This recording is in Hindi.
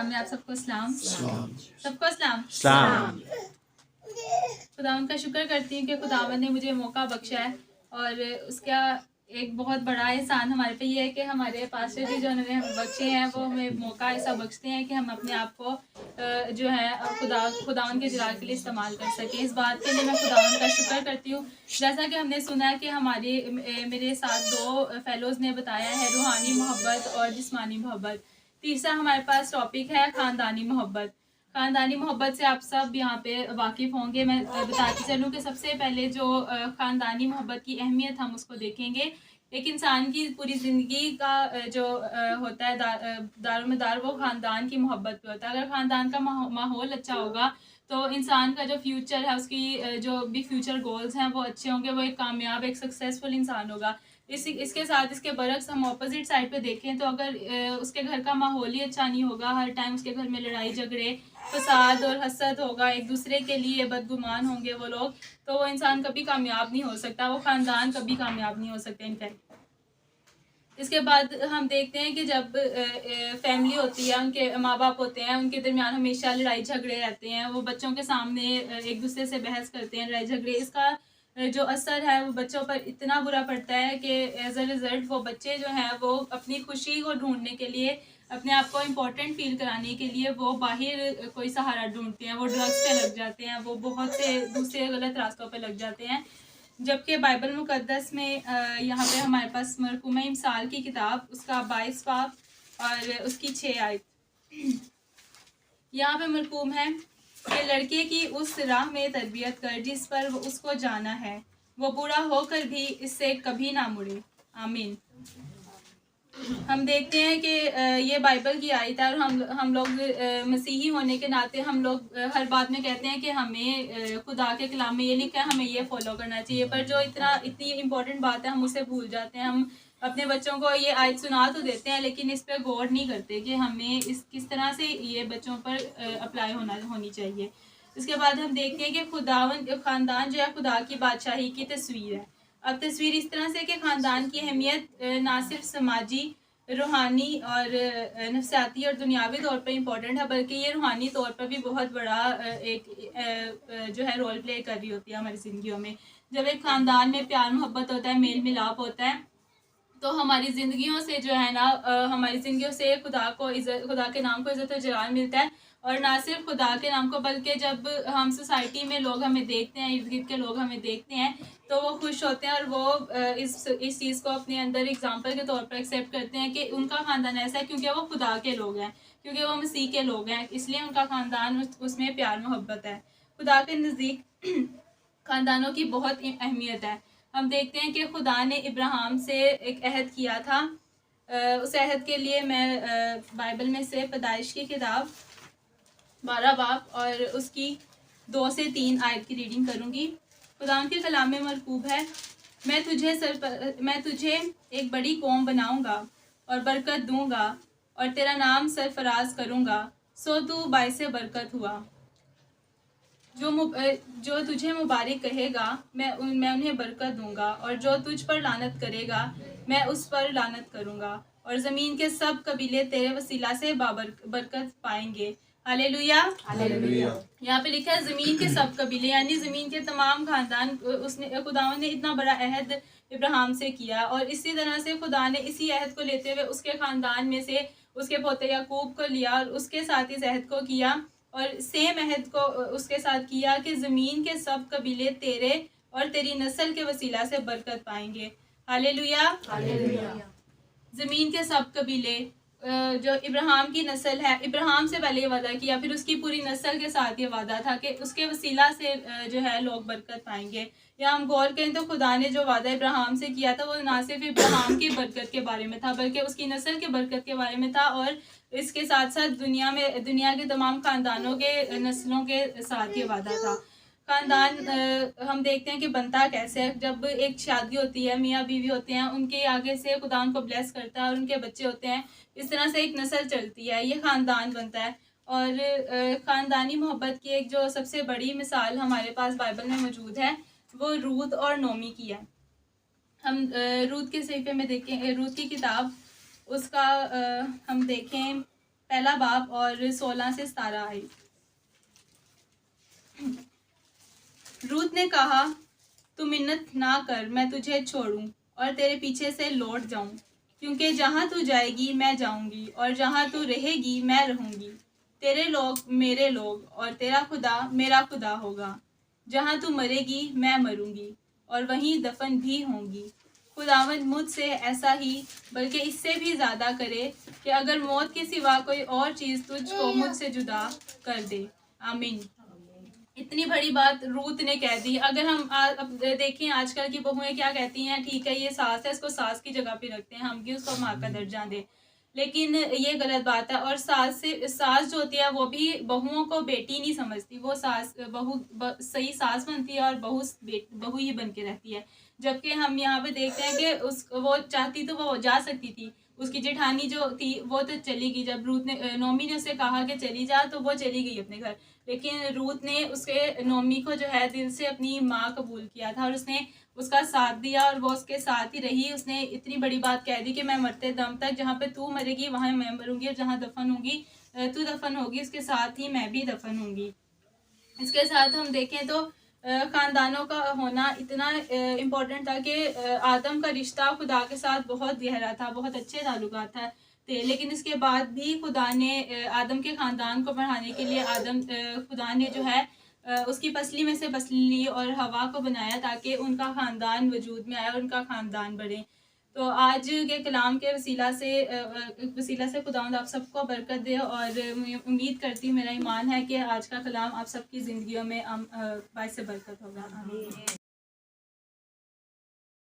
नाम में आप सबको सलाम। सबको सलाम। खुदावंद का शुक्र करती हूँ कि खुदावंद ने मुझे मौका बख्शा है और उसका एक बहुत बड़ा एहसान हमारे पे ये है कि हमारे पास्टर जी जो उन्होंने हमें बख्शे हैं वो हमें मौका ऐसा बख्शते हैं कि हम अपने आप को जो है खुदावंद के जलाल के लिए इस्तेमाल कर सकें। इस बात के लिए मैं खुदावंद का शुक्र करती हूँ। जैसा कि हमने सुना है कि मेरे साथ 2 फेलोज़ ने बताया है रूहानी मोहब्बत और जिस्मानी मोहब्बत। तीसरा हमारे पास टॉपिक है ख़ानदानी मोहब्बत। ख़ानदानी मोहब्बत से आप सब यहाँ पे वाकिफ़ होंगे। मैं बताती चलूँ कि सबसे पहले जो ख़ानदानी मोहब्बत की अहमियत हम उसको देखेंगे। एक इंसान की पूरी ज़िंदगी का जो होता है दारोमदार वो ख़ानदान की मोहब्बत पे होता है। अगर ख़ानदान का माहौल अच्छा होगा तो इंसान का जो फ्यूचर है उसकी जो भी फ्यूचर गोल्स हैं वो अच्छे होंगे, वो एक कामयाब एक सक्सेसफुल इंसान होगा। इसके साथ इसके बरक्स हम ऑपोजिट साइड पे देखें तो अगर उसके घर का माहौल ही अच्छा नहीं होगा, हर टाइम उसके घर में लड़ाई झगड़े फसाद और हसद होगा, एक दूसरे के लिए बदगुमान होंगे वो लोग, तो वो इंसान कभी कामयाब नहीं हो सकता, वो ख़ानदान कभी कामयाब नहीं हो सकते इनफैक्ट। इसके बाद हम देखते हैं कि जब फैमिली होती है, उनके माँ बाप होते हैं, उनके दरमियान हमेशा लड़ाई झगड़े रहते हैं, वो बच्चों के सामने एक दूसरे से बहस करते हैं, लड़ाई झगड़े, इसका जो असर है वो बच्चों पर इतना बुरा पड़ता है कि एज अ रिज़ल्ट वो बच्चे जो हैं वो अपनी खुशी को ढूंढने के लिए, अपने आप को इम्पोर्टेंट फील कराने के लिए वो बाहर कोई सहारा ढूंढते हैं, वो ड्रग्स पे लग जाते हैं, वो बहुत से दूसरे गलत रास्तों पे लग जाते हैं। जबकि बाइबल मुकद्दस में यहाँ पे हमारे पास मरकूम इमसाल की किताब उसका 22 बाब और उसकी 6 आयत यहाँ पे मरकूम है कि लड़के की उस राह में तरबियत कर जिस पर वो उसको जाना है, वो बूढ़ा होकर भी इससे कभी ना मुड़े। आमीन। हम देखते हैं कि ये बाइबल की आयत है और हम लोग मसीही होने के नाते हम लोग हर बात में कहते हैं कि हमें खुदा के कलाम में ये लिखा है, हमें ये फॉलो करना चाहिए, पर जो इतनी इम्पोर्टेंट बात है हम उसे भूल जाते हैं। हम अपने बच्चों को ये आयत सुना तो देते हैं लेकिन इस पर गौर नहीं करते कि हमें किस तरह से ये बच्चों पर अप्लाई होनी चाहिए। उसके बाद हम देखते हैं कि ख़ानदान जो है खुदा की बादशाही की तस्वीर है। अब तस्वीर इस तरह से कि ख़ानदान की अहमियत ना सिर्फ समाजी, रूहानी और नफसियाती और दुनियावी तौर पर इम्पोर्टेंट है, बल्कि ये रूहानी तौर पर भी बहुत बड़ा एक जो है रोल प्ले कर रही होती है हमारी ज़िंदगियों में। जब एक ख़ानदान में प्यार मोहब्बत होता है, मेल मिलाप होता है, तो हमारी ज़िंदगियों से जो है ना हमारी ज़िंदगियों से खुदा के नाम को इज़्ज़त और जलाल मिलता है। और ना सिर्फ खुदा के नाम को, बल्कि जब हम सोसाइटी में लोग हमें देखते हैं, इर्द गिर्द के लोग हमें देखते हैं, तो वो खुश होते हैं और वो इस चीज़ को अपने अंदर एग्जाम्पल के तौर पर एक्सेप्ट करते हैं कि उनका ख़ानदान ऐसा है क्योंकि वो खुदा के लोग हैं, क्योंकि वो मसीह के लोग हैं, इसलिए उनका ख़ानदान उसमें प्यार मोहब्बत है। खुदा के नज़दीक ख़ानदानों की बहुत अहमियत है। हम देखते हैं कि खुदा ने इब्राहिम से एक अहद किया था। उस अहद के लिए मैं बाइबल में से पैदाइश की किताब 12 बाब और उसकी 2 से 3 आयत की रीडिंग करूँगी। खुदा के कलाम में मरकूब है, मैं तुझे एक बड़ी कौम बनाऊँगा और बरकत दूँगा और तेरा नाम सरफराज करूँगा, सो तू बाइसे बरकत हुआ। जो तुझे मुबारक कहेगा मैं उन्हें बरकत दूंगा, और जो तुझ पर लानत करेगा मैं उस पर लानत करूंगा, और ज़मीन के सब कबीले तेरे वसीला से बरकत पाएंगे। हालेलुया। यहाँ पे लिखा है ज़मीन के सब कबीले, यानी ज़मीन के तमाम ख़ानदान खुदा ने इतना बड़ा अहद इब्राहिम से किया, और इसी तरह से खुदा ने इसी अहद को लेते हुए उसके ख़ानदान में से उसके पोते याकूब को लिया और उसके साथ इस अहद को किया, और सेम अहद को उसके साथ किया कि ज़मीन के सब कबीले तेरे और तेरी नस्ल के वसीला से बरकत पाएंगे। हालेलुया। ज़मीन के सब कबीले जो इब्राहिम की नस्ल है, इब्राहिम से पहले ये वादा किया, फिर उसकी पूरी नस्ल के साथ ये वादा था कि उसके वसीला से जो है लोग बरकत पाएंगे। या हम गौर करें तो खुदा ने जो वादा इब्राहिम से किया था वो ना सिर्फ इब्राहिम की बरकत के बारे में था, बल्कि उसकी नस्ल के बरकत के बारे में था, और इसके साथ साथ दुनिया के तमाम ख़ानदानों के नस्लों के साथ ये वादा था। ख़ानदान हम देखते हैं कि बनता कैसे है। जब एक शादी होती है, मियाँ बीवी होते हैं, उनके आगे से खुदा उनको ब्लेस करता है और उनके बच्चे होते हैं, इस तरह से एक नस्ल चलती है, ये ख़ानदान बनता है। और ख़ानदानी मोहब्बत की एक जो सबसे बड़ी मिसाल हमारे पास बाइबल में मौजूद है वो रूत और नोमी की है। हम रूत के सहीफे में देखें, रूत की किताब उसका हम देखें पहला बाब और 16 से 17 आए। रूत ने कहा, तू मिन्नत ना कर, मैं तुझे छोड़ूं और तेरे पीछे से लौट जाऊं, क्योंकि जहां तू जाएगी मैं जाऊंगी और जहां तू रहेगी मैं रहूंगी। तेरे लोग मेरे लोग और तेरा खुदा मेरा खुदा होगा। जहां तू मरेगी मैं मरूंगी और वहीं दफन भी होंगी। खुदावंद मुझसे ऐसा ही बल्कि इससे भी ज़्यादा करे कि अगर मौत के सिवा कोई और चीज़ तुझको मुझसे जुदा कर दे। आमीन। इतनी बड़ी बात रूत ने कह दी। अगर हम अब देखें आजकल की बहुएं क्या कहती हैं, ठीक है ये सास है, इसको सास की जगह पे रखते हैं, हम क्यों उसको माँ का दर्जा दें। लेकिन ये गलत बात है। और सास जो होती है वो भी बहुओं को बेटी नहीं समझती, वो सास सही सास बनती है और बहू ही बन के रहती है। जबकि हम यहाँ पे देखते हैं कि वो चाहती तो वो जा सकती थी, उसकी जेठानी जो थी वो तो चली गई। जब रूत ने नोमी ने उसे कहा कि चली जा तो वो चली गई अपने घर। लेकिन रूत ने उसके नोमी को जो है दिल से अपनी माँ कबूल किया था और उसने उसका साथ दिया और वो उसके साथ ही रही। उसने इतनी बड़ी बात कह दी कि मैं मरते दम तक, जहाँ पे तू मरेगी वहाँ मैं मरूंगी और जहाँ दफन होगी तू दफन होगी, उसके साथ ही मैं भी दफन होंगी। इसके साथ हम देखें तो ख़ानदानों का होना इतना इम्पोर्टेंट था कि आदम का रिश्ता खुदा के साथ बहुत गहरा था, बहुत अच्छे ताल्लुकात थे। लेकिन इसके बाद भी खुदा ने आदम के ख़ानदान को बढ़ाने के लिए खुदा ने जो है उसकी पसली में से पसली ली और हवा को बनाया ताकि उनका ख़ानदान वजूद में आए और उनका ख़ानदान बढ़े। तो आज के कलाम के वसीला से खुदावंद आप सबको बरकत दे और उम्मीद करती हूँ, मेरा ईमान है कि आज का कलाम आप सबकी ज़िंदगियों में बाइस से बरकत होगा। आमीन।